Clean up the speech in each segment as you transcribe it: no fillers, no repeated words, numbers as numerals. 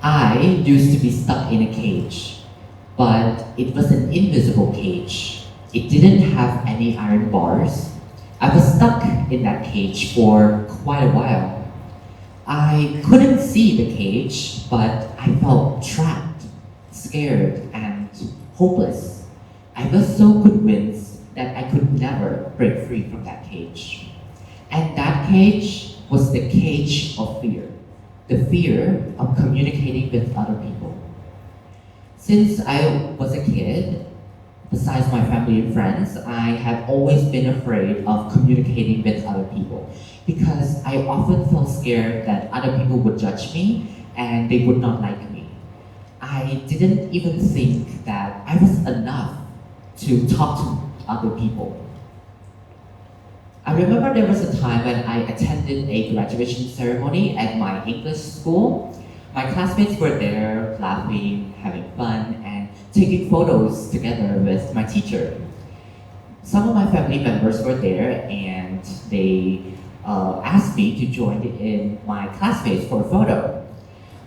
I used to be stuck in a cage, but it was an invisible cage. It didn't have any iron bars. I was stuck in that cage for quite a while. I couldn't see the cage, but I felt trapped, scared, and hopeless. I was so convinced that I could never break free from that cage. And that cage was the cage of fear, the fear of communicating with other people. Since I was a kid, besides my family and friends, I have always been afraid of communicating with other people because I often felt scared that other people would judge me and they would not like me. I didn't even think that I was enough to talk to other people. I remember there was a time when I attended a graduation ceremony at my English school. My classmates were there laughing, having fun, and taking photos together with my teacher. Some of my family members were there and they asked me to join in my classmates for a photo.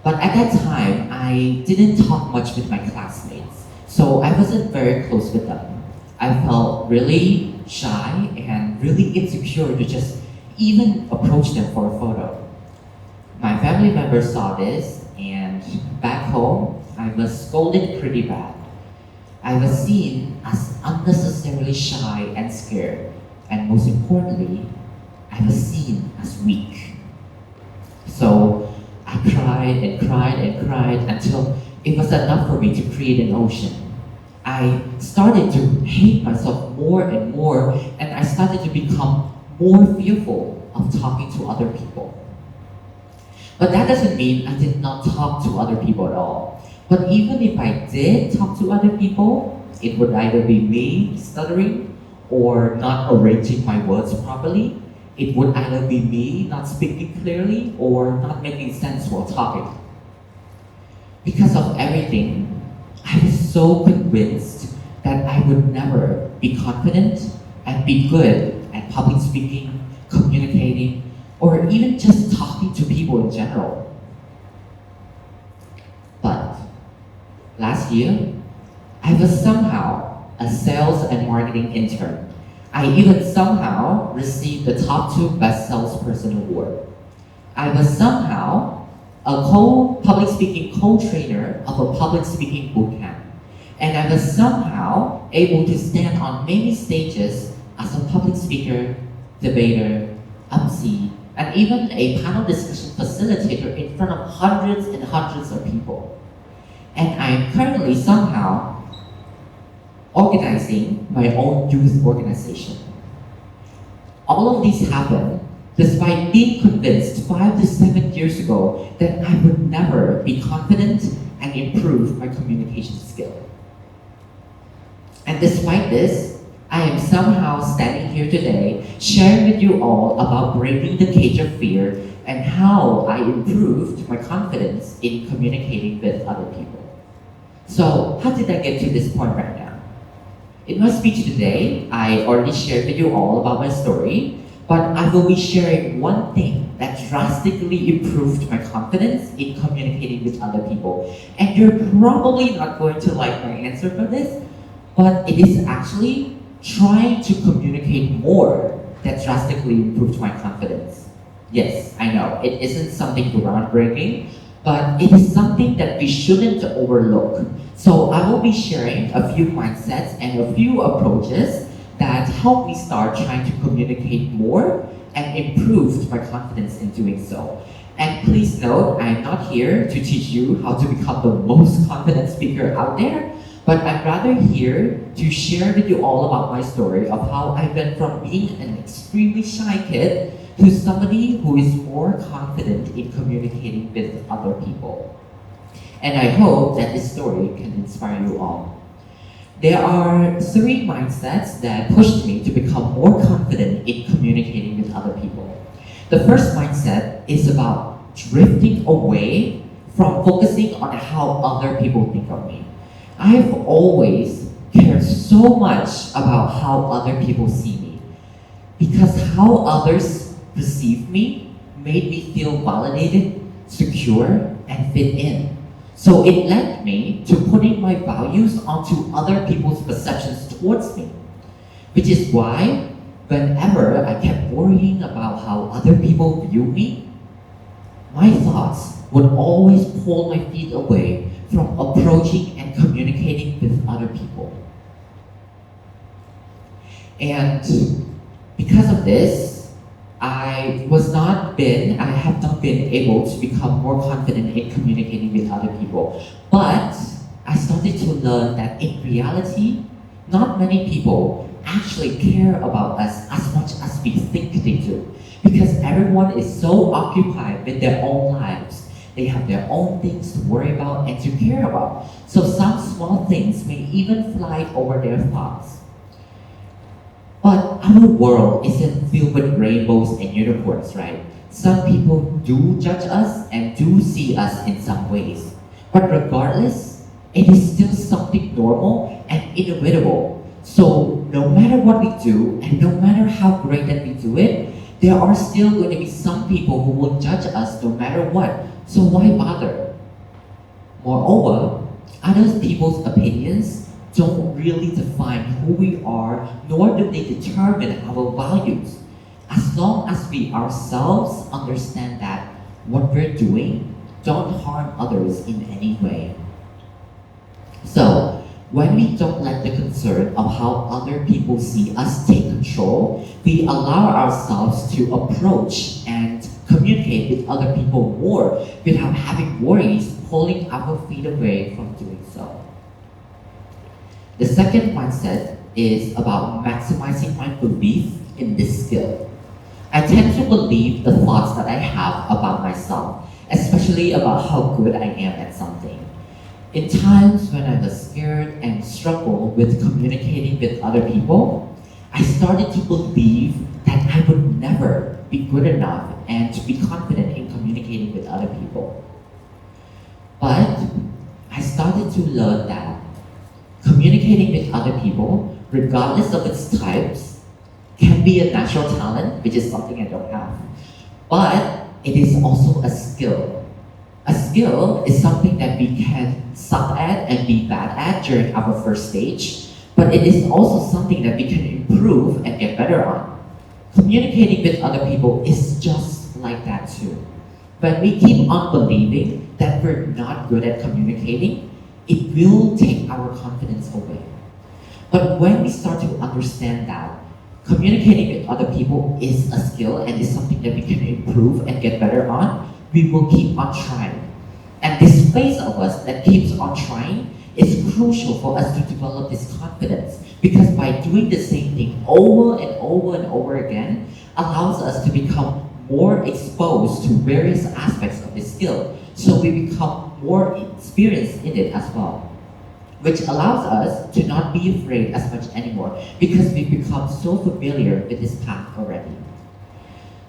But at that time, I didn't talk much with my classmates, so I wasn't very close with them. I felt really shy and really insecure to just even approach them for a photo. My family members saw this, and back home, I was scolded pretty bad. I was seen as unnecessarily shy and scared, and most importantly, I was seen as weak. So I cried and cried and cried until it was enough for me to create an ocean. I started to hate myself more and more, and I started to become more fearful of talking to other people. But that doesn't mean I did not talk to other people at all. But even if I did talk to other people, it would either be me stuttering or not arranging my words properly. It would either be me not speaking clearly or not making sense while talking. Because of everything, I was so convinced that I would never be confident and be good at public speaking, communicating, or even just talking to people in general. But last year, I was somehow a sales and marketing intern. I even somehow received the top 2 best salesperson award. I was somehow a public speaking co-trainer of a public speaking bootcamp. And I was somehow able to stand on many stages as a public speaker, debater, MC, and even a panel discussion facilitator in front of hundreds and hundreds of people. And I'm currently somehow organizing my own youth organization. All of these happened despite being convinced 5 to 7 years ago that I would never be confident and improve my communication skill. And despite this, I am somehow standing here today sharing with you all about breaking the cage of fear and how I improved my confidence in communicating with other people. So how did I get to this point right now? In my speech today, I already shared with you all about my story, but I will be sharing one thing that drastically improved my confidence in communicating with other people. And you're probably not going to like my answer for this, but it is actually trying to communicate more that drastically improved my confidence. Yes, I know, it isn't something groundbreaking, but it is something that we shouldn't overlook. So I will be sharing a few mindsets and a few approaches that help me start trying to communicate more and improved my confidence in doing so. And please note, I'm not here to teach you how to become the most confident speaker out there, but I'm rather here to share with you all about my story of how I went from being an extremely shy kid to somebody who is more confident in communicating with other people. And I hope that this story can inspire you all. There are 3 mindsets that pushed me to become more confident in communicating with other people. The first mindset is about drifting away from focusing on how other people think of me. I've always cared so much about how other people see me, because how others perceive me made me feel validated, secure, and fit in. So it led me to putting my values onto other people's perceptions towards me, which is why whenever I kept worrying about how other people view me, my thoughts would always pull my feet away from approaching and communicating with other people. And because of this, I have not been able to become more confident in communicating with other people. But I started to learn that in reality, not many people actually care about us as much as we think they do. Because everyone is so occupied with their own lives. They have their own things to worry about and to care about. So some small things may even fly over their thoughts. But our world isn't filled with rainbows and unicorns, right? Some people do judge us and do see us in some ways. But regardless, it is still something normal and inevitable. So no matter what we do, and no matter how great that we do it, there are still going to be some people who will judge us no matter what. So why bother? Moreover, other people's opinions don't really define who we are, nor do they determine our values. As long as we ourselves understand that what we're doing don't harm others in any way. So, when we don't let the concern of how other people see us take control, we allow ourselves to approach and communicate with other people more without having worries pulling our feet away from doing so. The second mindset is about maximizing my belief in this skill. I tend to believe the thoughts that I have about myself, especially about how good I am at something. In times when I was scared and struggled with communicating with other people, I started to believe that I would never be good enough and to be confident in communicating with other people. But I started to learn that communicating with other people, regardless of its types, can be a natural talent, which is something I don't have. But it is also a skill. A skill is something that we can suck at and be bad at during our first stage, but it is also something that we can improve and get better on. Communicating with other people is just like that too. When we keep on believing that we're not good at communicating, it will take our confidence away. But when we start to understand that communicating with other people is a skill and is something that we can improve and get better on, we will keep on trying. And this phase of us that keeps on trying is crucial for us to develop this confidence, because by doing the same thing over and over and over again allows us to become more exposed to various aspects of this skill, so we become more experienced in it as well, which allows us to not be afraid as much anymore because we've become so familiar with this path already.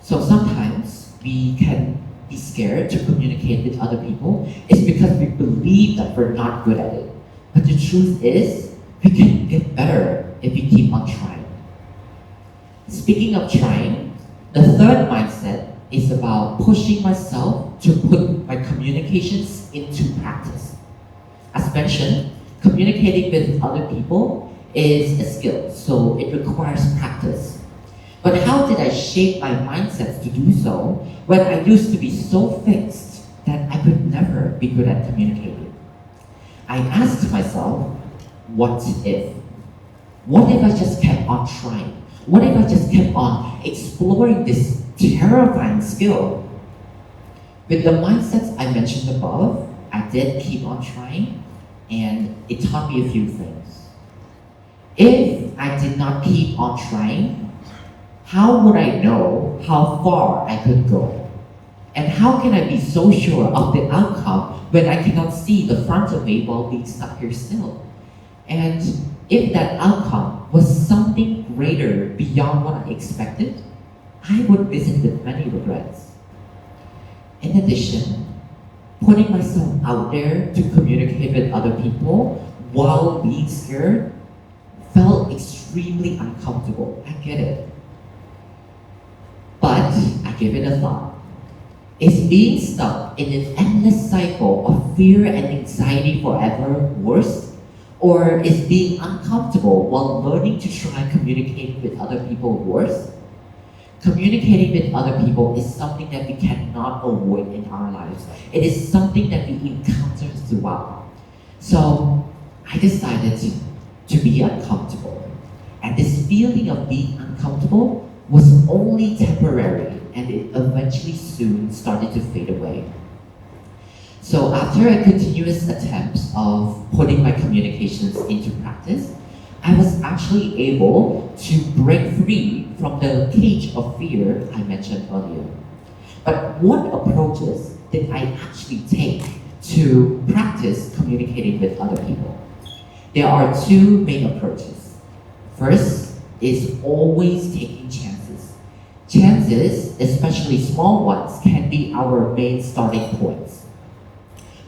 So sometimes we can be scared to communicate with other people is because we believe that we're not good at it. But the truth is, we can get better if we keep on trying. Speaking of trying, the third mindset is about pushing myself to put my communications into practice. As mentioned, communicating with other people is a skill, so it requires practice. But how did I shape my mindsets to do so when I used to be so fixed that I could never be good at communicating? I asked myself, what if? What if I just kept on trying? What if I just kept on exploring this terrifying skill? With the mindsets I mentioned above, I did keep on trying, and it taught me a few things. If I did not keep on trying, how would I know how far I could go? And how can I be so sure of the outcome when I cannot see the front of me while being stuck here still? And if that outcome was something greater beyond what I expected, I would miss it with many regrets. In addition, putting myself out there to communicate with other people while being scared felt extremely uncomfortable. I get it. But I give it a thought. Is being stuck in an endless endless cycle of fear and anxiety forever worse? Or is being uncomfortable while learning to try communicating with other people worse? Communicating with other people is something that we cannot avoid in our lives. It is something that we encounter throughout. So I decided to be uncomfortable. And this feeling of being uncomfortable was only temporary, and it eventually soon started to fade away. So after a continuous attempt of putting my communications into practice, I was actually able to break free from the cage of fear I mentioned earlier. But what approaches did I actually take to practice communicating with other people? There are two main approaches. First is always taking chances. Chances, especially small ones, can be our main starting points.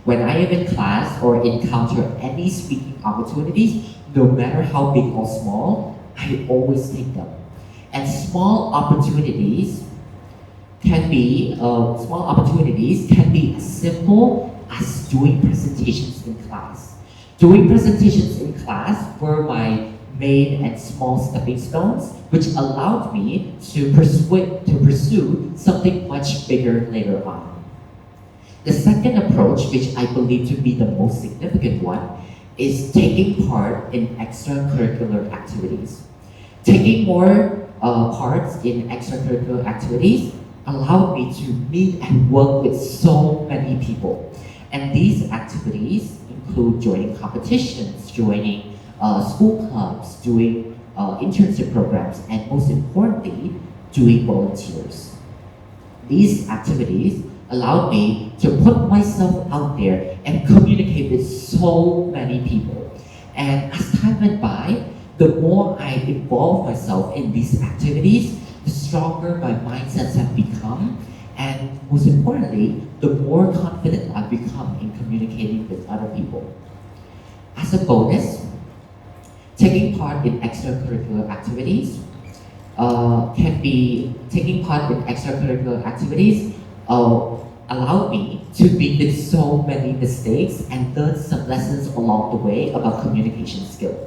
When I am in class or encounter any speaking opportunities, no matter how big or small, I always take them. And small opportunities can be as simple as doing presentations in class. Doing presentations in class were my main and small stepping stones, which allowed me to pursue something much bigger later on. The second approach, which I believe to be the most significant one, is taking part in extracurricular activities. Taking more parts in extracurricular activities allowed me to meet and work with so many people. And these activities include joining competitions, joining school clubs, doing internship programs, and most importantly, doing volunteers. These activities allowed me to put myself out there and communicate with so many people. And as time went by, the more I involved myself in these activities, the stronger my mindsets have become, and most importantly, the more confident I've become in communicating with other people. As a bonus, taking part in extracurricular activities allowed me to be with so many mistakes and learn some lessons along the way about communication skills.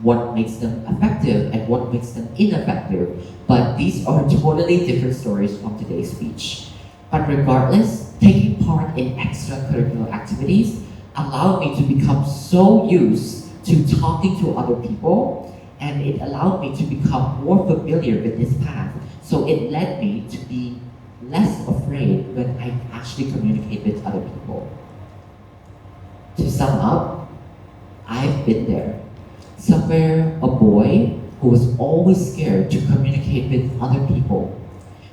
What makes them effective and what makes them ineffective. But these are totally different stories from today's speech. But regardless, taking part in extracurricular activities allowed me to become so used to talking to other people, and it allowed me to become more familiar with this path. So it led me to be less afraid when I actually communicate with other people. To sum up, I've been there. Somewhere, a boy who was always scared to communicate with other people.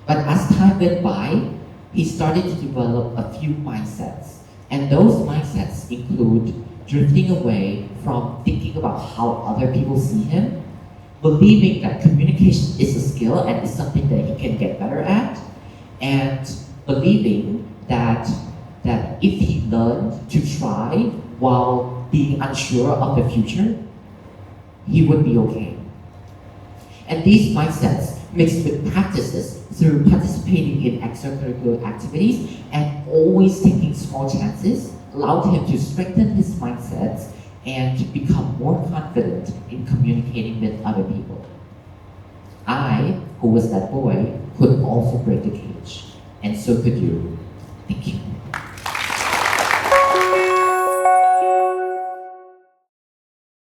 But as time went by, he started to develop a few mindsets. And those mindsets include drifting away from thinking about how other people see him, believing that communication is a skill and is something that he can get better at, and believing that if he learned to try while being unsure of the future, he would be okay. And these mindsets, mixed with practices through participating in extracurricular activities and always taking small chances, allowed him to strengthen his mindsets and become more confident in communicating with other people. I, who was that boy, could also break the cage, and so could you. Thank you.